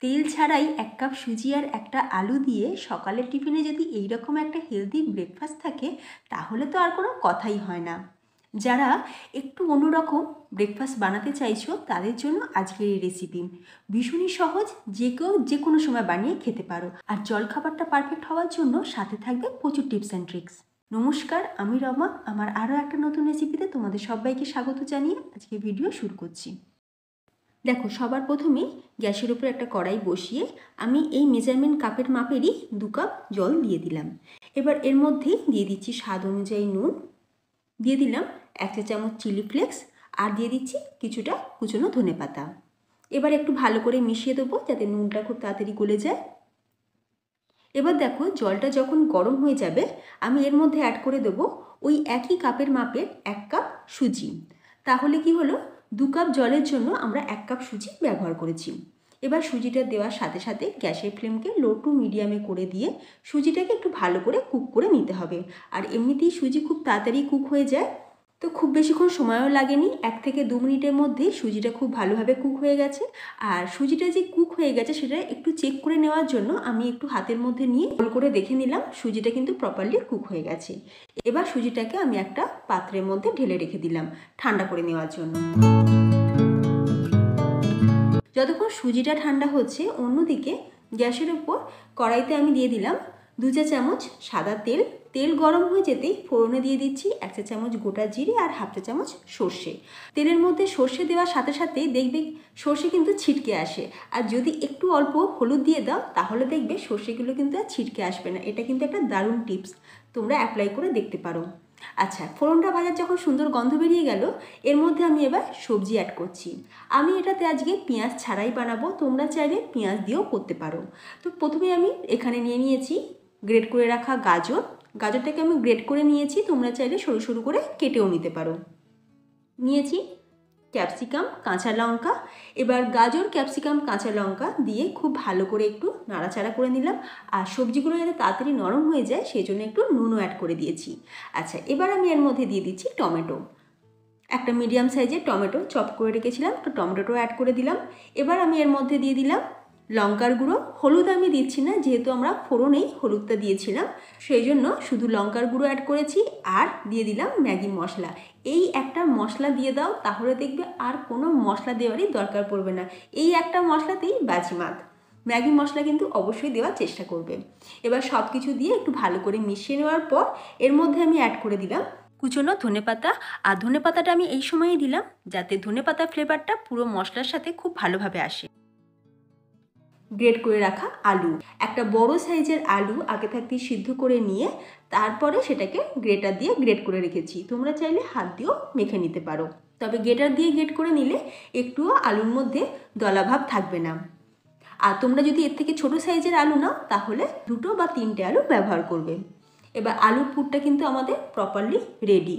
তেল ছাড়াই 1 কাপ সুজি আর একটা আলু দিয়ে সকালের টিফিনে যদি এইরকম একটা হেলদি ব্রেকফাস্ট থাকে তাহলে তো আর কোনো কথাই হয় না। যারা একটু অন্যরকম ব্রেকফাস্ট বানাতে চাইছো তাদের জন্য আজকের এই রেসিপি ভীষণই সহজ, যে কেউ যে কোনো সময় বানিয়ে খেতে পারো। আর জলখাবারটা পারফেক্ট হওয়ার জন্য সাথে থাকবে প্রচুর টিপস অ্যান্ড ট্রিক্স। নমস্কার, আমি রমা। আমার আরও একটা নতুন রেসিপিতে তোমাদের সবাইকে স্বাগত জানিয়ে আজকে ভিডিও শুরু করছি। দেখো, সবার প্রথমেই গ্যাসের উপর একটা কড়াই বসিয়ে আমি এই মেজারমেন্ট কাপের মাপেরই 2 কাপ জল দিয়ে দিলাম। এবার এর মধ্যে দিয়ে দিচ্ছি স্বাদ অনুযায়ী নুন, দিয়ে দিলাম 1 চা চামচ চিলি ফ্লেক্স, আর দিয়ে দিচ্ছি কিছুটা কুচনো ধনেপাতা। এবার একটু ভালো করে মিশিয়ে দেবো যাতে নুনটা খুব তাড়াতাড়ি গলে যায়। এবার দেখো, জলটা যখন গরম হয়ে যাবে আমি এর মধ্যে অ্যাড করে দেবো ওই একই কাপের মাপের 1 কাপ সুজি। তাহলে কি হলো, 2 কাপ জলের জন্য আমরা 1 কাপ সুজি ব্যবহার করেছি। এবার সুজিটা দেওয়ার সাথে সাথে গ্যাসের ফ্লেমকে লো টু মিডিয়ামে করে দিয়ে সুজিটাকে একটু ভালো করে কুক করে নিতে হবে। আর এমনিতেই সুজি খুব তাড়াতাড়ি কুক হয়ে যায়, তো খুব বেশিক্ষণ সময়ও লাগেনি। 1 থেকে 2 মিনিটের মধ্যেই সুজিটা খুব ভালোভাবে কুক হয়ে গেছে। আর সুজিটা যে কুক হয়ে গেছে সেটা একটু চেক করে নেওয়ার জন্য আমি একটু হাতের মধ্যে নিয়ে গোল করে দেখে নিলাম সুজিটা কিন্তু প্রপারলি কুক হয়ে গেছে। এবার সুজিটাকে আমি একটা পাত্রের মধ্যে ঢেলে রেখে দিলাম ঠান্ডা করে নেওয়ার জন্য। যতক্ষণ সুজিটা ঠান্ডা হচ্ছে, অন্যদিকে গ্যাসের উপর কড়াইতে আমি দিয়ে দিলাম 2 চা চামচ সাদা তেল। তেল গরম হয়ে যেতেই ফোড়নে দিয়ে দিচ্ছি 1 চা চামচ গোটা জিরে আর হাফ চা চামচ সর্ষে। তেলের মধ্যে সর্ষে দেওয়ার সাথে সাথেই দেখবে সর্ষে কিন্তু ছিটকে আসে। আর যদি একটু অল্প হলুদ দিয়ে দাও তাহলে দেখবে সর্ষেগুলো কিন্তু আর ছিটকে আসবে না। এটা কিন্তু একটা দারুণ টিপস, তোমরা অ্যাপ্লাই করে দেখতে পারো। আচ্ছা, ফোড়নটা ভাজার যখন সুন্দর গন্ধ বেরিয়ে গেল, এর মধ্যে আমি এবার সবজি অ্যাড করছি। আমি এটাতে আজকে পেঁয়াজ ছাড়াই বানাবো, তোমরা চাইলে পেঁয়াজ দিয়েও করতে পারো। তো প্রথমে আমি এখানে নিয়ে নিয়েছি গ্রেট করে রাখা গাজর। গাজরটাকে আমি গ্রেট করে নিয়েছি, তোমরা চাইলে সরু সরু করে কেটেও নিতে পারো। নিয়েছি ক্যাপসিকাম, কাঁচা লঙ্কা। এবার গাজর, ক্যাপসিকাম, কাঁচা লঙ্কা দিয়ে খুব ভালো করে একটু নাড়াচাড়া করে নিলাম। আর সবজিগুলো যাতে তাড়াতাড়ি নরম হয়ে যায় সেই জন্য একটু নুনও অ্যাড করে দিয়েছি। আচ্ছা, এবার আমি এর মধ্যে দিয়ে দিচ্ছি টমেটো। একটা মিডিয়াম সাইজের টমেটো চপ করে রেখেছিলাম, তো টমেটোটাও অ্যাড করে দিলাম। এবার আমি এর মধ্যে দিয়ে দিলাম লঙ্কার গুঁড়ো। হলুদ আমি দিচ্ছি না, যেহেতু আমরা ফোড়নেই হলুদটা দিয়েছিলাম, সেই জন্য শুধু লঙ্কার গুঁড়ো অ্যাড করেছি। আর দিয়ে দিলাম ম্যাগি মশলা। এই একটা মশলা দিয়ে দাও, তাহলে দেখবে আর কোনো মশলা দেওয়ারই দরকার পড়বে না। এই একটা মশলাতেই বাজিমাত। ম্যাগি মশলা কিন্তু অবশ্যই দেওয়ার চেষ্টা করবে। এবার সব কিছু দিয়ে একটু ভালো করে মিশিয়ে নেওয়ার পর এর মধ্যে আমি অ্যাড করে দিলাম কুচনো ধনেপাতা। আর ধনেপাতাটা আমি এই সময়ই দিলাম যাতে ধনেপাতা ফ্লেভারটা পুরো মশলার সাথে খুব ভালোভাবে আসে। গ্রেট করে রাখা আলু, একটা বড় সাইজের আলু আগে থাকতেই সিদ্ধ করে নিয়ে তারপরে সেটাকে গ্রেটার দিয়ে গ্রেট করে রেখেছি। তোমরা চাইলে হাত দিয়েও মেখে নিতে পারো, তবে গ্রেটার দিয়ে গ্রেট করে নিলে একটুও আলুর মধ্যে দলাভাব থাকবে না। আর তোমরা যদি এর থেকে ছোট সাইজের আলু নাও তাহলে 2 বা 3টে আলু ব্যবহার করবে। এবার আলুর পুরটা কিন্তু আমাদের প্রপারলি রেডি।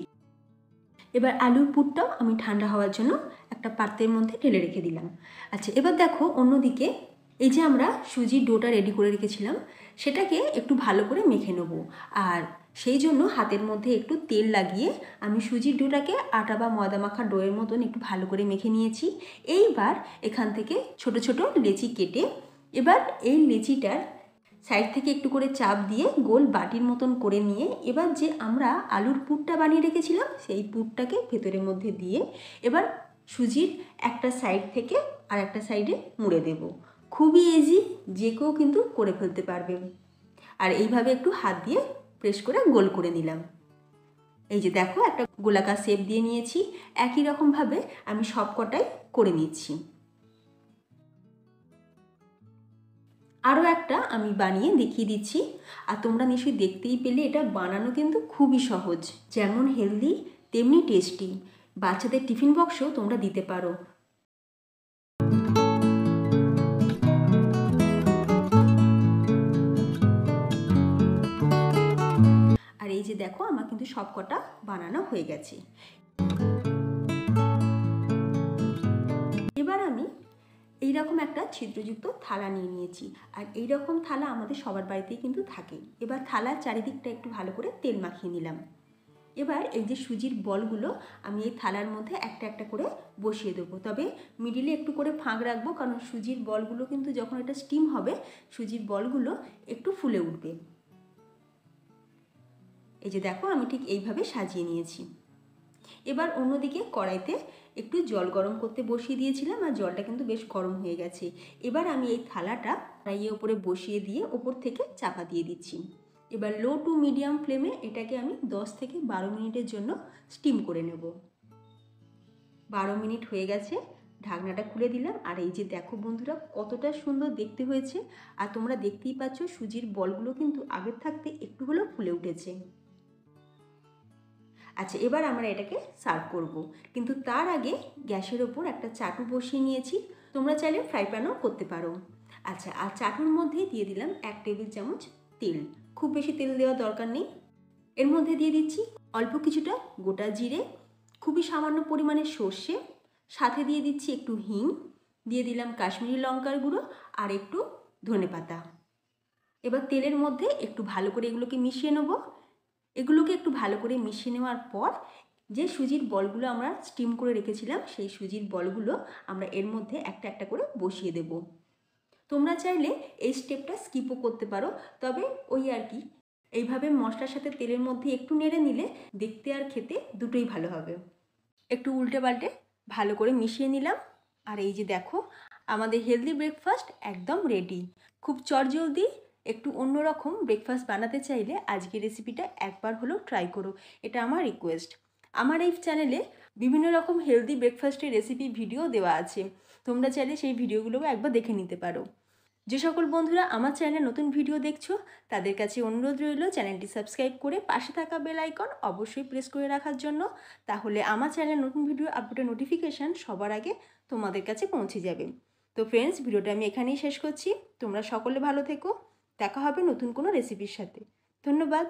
এবার আলুর পুরটাও আমি ঠান্ডা হওয়ার জন্য একটা পাত্রের মধ্যে ঢেলে রেখে দিলাম। আচ্ছা, এবার দেখো অন্যদিকে এই যে আমরা সুজির ডোটা রেডি করে রেখেছিলাম সেটাকে একটু ভালো করে মেখে নেব। আর সেই জন্য হাতের মধ্যে একটু তেল লাগিয়ে আমি সুজির ডোটাকে আটা বা ময়দা মাখা ডোয়ের মতন একটু ভালো করে মেখে নিয়েছি। এইবার এখান থেকে ছোট ছোট লেচি কেটে এবার এই লেচিটার সাইড থেকে একটু করে চাপ দিয়ে গোল বাটির মতন করে নিয়ে এবার যে আমরা আলুর পুরটা বানিয়ে রেখেছিলাম সেই পুরটাকে ভেতরের মধ্যে দিয়ে এবার সুজির একটা সাইড থেকে আর একটা সাইডে মুড়ে দেব। খুবই ইজি, যে কেউ কিন্তু করে ফেলতে পারবে। আর এইভাবে একটু হাত দিয়ে প্রেস করে গোল করে নিলাম। এই যে দেখো, একটা গোলাকার শেপ দিয়ে নিয়েছি। একই রকমভাবে আমি সব কটাই করে নিচ্ছি। আরও একটা আমি বানিয়ে দেখিয়ে দিচ্ছি। আর তোমরা নিশ্চয়ই দেখতেই পেলে এটা বানানো কিন্তু খুবই সহজ, যেমন হেলদি তেমনি টেস্টি। বাচ্চাদের টিফিন বক্সেও তোমরা দিতে পারো। আর এই যে দেখো, আমার কিন্তু সব কটা বানানো হয়ে গেছে। এবার আমি এইরকম একটা ছিদ্রযুক্ত থালা নিয়ে নিয়েছি। আর এইরকম থালা আমাদের সবার বাড়িতেই কিন্তু থাকে। এবার থালার চারিদিকটা একটু ভালো করে তেল মাখিয়ে নিলাম। এবার এই যে সুজির বলগুলো আমি এই থালার মধ্যে একটা একটা করে বসিয়ে দেবো, তবে মিডিলে একটু করে ফাঁক রাখবো, কারণ সুজির বলগুলো কিন্তু যখন এটা স্টিম হবে সুজির বলগুলো একটু ফুলে উঠবে। এই যে দেখো আমি ঠিক এইভাবে সাজিয়ে নিয়েছি। এবার অন্যদিকে কড়াইতে একটু জল গরম করতে বসিয়ে দিয়েছিলাম, আর জলটা কিন্তু বেশ গরম হয়ে গেছে। এবার আমি এই থালাটা কড়াইয়ের ওপরে বসিয়ে দিয়ে ওপর থেকে চাপা দিয়ে দিচ্ছি। এবার লো টু মিডিয়াম ফ্লেমে এটাকে আমি 10 থেকে 12 মিনিটের জন্য স্টিম করে নেব। 12 মিনিট হয়ে গেছে, ঢাকনাটা খুলে দিলাম। আর এই যে দেখো বন্ধুরা কতটা সুন্দর দেখতে হয়েছে, আর তোমরা দেখতেই পাচ্ছ সুজির বলগুলো কিন্তু আগের থাকতে একটু হলেও ফুলে উঠেছে। আচ্ছা, এবার আমরা এটাকে সার্ভ করব, কিন্তু তার আগে গ্যাসের ওপর একটা চাটু বসিয়ে নিয়েছি, তোমরা চাইলে ফ্রাই প্যানও করতে পারো। আচ্ছা, আর চাটুর মধ্যে দিয়ে দিলাম 1 টেবিল চামচ তেল, খুব বেশি তেল দেওয়ার দরকার নেই। এর মধ্যে দিয়ে দিচ্ছি অল্প কিছুটা গোটা জিরে, খুবই সামান্য পরিমাণে সর্ষে, সাথে দিয়ে দিচ্ছি একটু হিং, দিয়ে দিলাম কাশ্মীরি লঙ্কার গুঁড়ো আর একটু ধনেপাতা। এবার তেলের মধ্যে একটু ভালো করে এগুলোকে মিশিয়ে নেব। এগুলোকে একটু ভালো করে মিশিয়ে নেওয়ার পর যে সুজির বলগুলো আমরা স্টিম করে রেখেছিলাম সেই সুজির বলগুলো আমরা এর মধ্যে একটা একটা করে বসিয়ে দেব। তোমরা চাইলে এই স্টেপটা স্কিপও করতে পারো, তবে ওই আর কি, এইভাবে মশলার সাথে তেলের মধ্যে একটু নেড়ে নিলে দেখতে আর খেতে দুটোই ভালো হবে। একটু উল্টে পাল্টে ভালো করে মিশিয়ে নিলাম। আর এই যে দেখো আমাদের হেলদি ব্রেকফাস্ট একদম রেডি। খুব চটজলদি একটু অন্যরকম ব্রেকফাস্ট বানাতে চাইলে আজকের রেসিপিটা একবার হলেও ট্রাই করো, এটা আমার রিকোয়েস্ট। আমার এই চ্যানেলে বিভিন্ন রকম হেলদি ব্রেকফাস্টের রেসিপি ভিডিও দেওয়া আছে, তোমরা চাইলে সেই ভিডিওগুলোও একবার দেখে নিতে পারো। যে সকল বন্ধুরা আমার চ্যানেলে নতুন ভিডিও দেখছো তাদের কাছে অনুরোধ রইল চ্যানেলটি সাবস্ক্রাইব করে পাশে থাকা বেল আইকন অবশ্যই প্রেস করে রাখার জন্য, তাহলে আমার চ্যানেলে নতুন ভিডিও আপলোডের নোটিফিকেশান সবার আগে তোমাদের কাছে পৌঁছে যাবে। তো ফ্রেন্ডস, ভিডিওটা আমি এখানেই শেষ করছি। তোমরা সকলে ভালো থেকো, দেখা হবে নতুন কোনো রেসিপির সাথে। ধন্যবাদ।